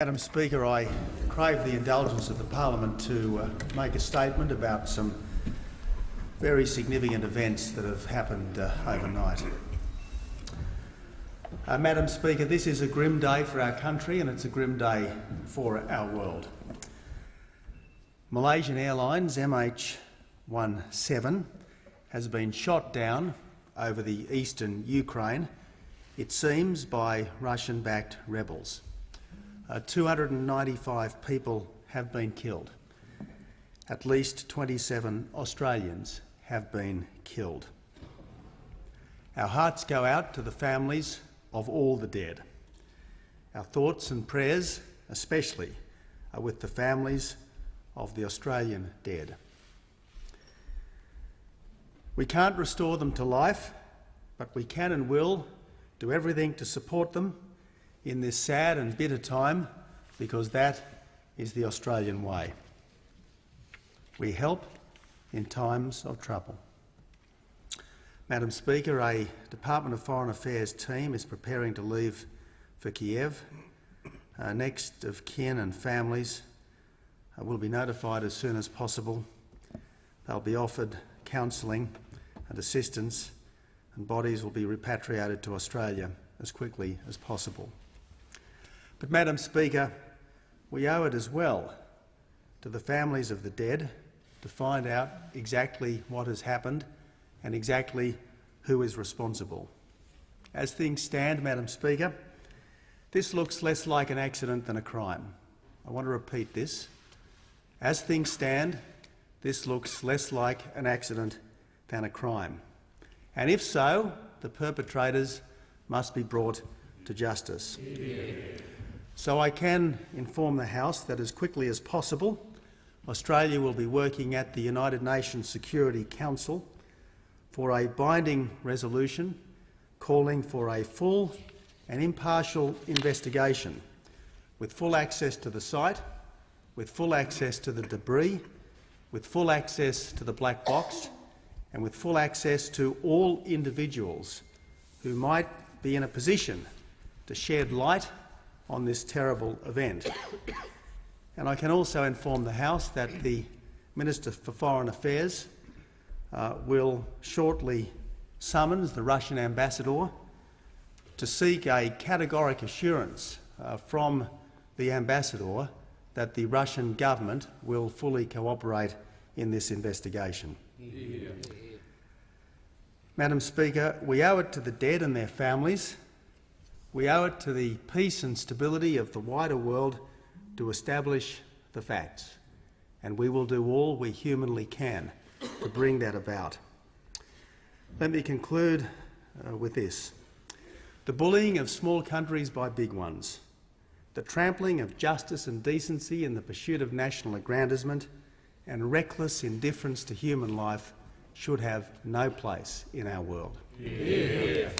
Madam Speaker, I crave the indulgence of the Parliament to make a statement about some very significant events that have happened overnight. Madam Speaker, this is a grim day for our country and it's a grim day for our world. Malaysian Airlines MH17 has been shot down over the eastern Ukraine, it seems, by Russian-backed rebels. 295 people have been killed. At least 27 Australians have been killed. Our hearts go out to the families of all the dead. Our thoughts and prayers especially are with the families of the Australian dead. We can't restore them to life, but we can and will do everything to support them in this sad and bitter time, because that is the Australian way. We help in times of trouble. Madam Speaker, a Department of Foreign Affairs team is preparing to leave for Kiev. Next of kin and families will be notified as soon as possible. They'll be offered counselling and assistance, and bodies will be repatriated to Australia as quickly as possible. But, Madam Speaker, we owe it as well to the families of the dead to find out exactly what has happened and exactly who is responsible. As things stand, Madam Speaker, this looks less like an accident than a crime. I want to repeat this. As things stand, this looks less like an accident than a crime. And if so, the perpetrators must be brought to justice. Yeah. So I can inform the House that as quickly as possible, Australia will be working at the United Nations Security Council for a binding resolution calling for a full and impartial investigation with full access to the site, with full access to the debris, with full access to the black box, and with full access to all individuals who might be in a position to shed light on this terrible event. And I can also inform the House that the Minister for Foreign Affairs will shortly summons the Russian ambassador to seek a categoric assurance from the ambassador that the Russian government will fully cooperate in this investigation. Yeah. Madam Speaker, we owe it to the dead and their families. We owe it to the peace and stability of the wider world to establish the facts, and we will do all we humanly can to bring that about. Let me conclude with this. The bullying of small countries by big ones, the trampling of justice and decency in the pursuit of national aggrandisement, and reckless indifference to human life should have no place in our world. Yeah.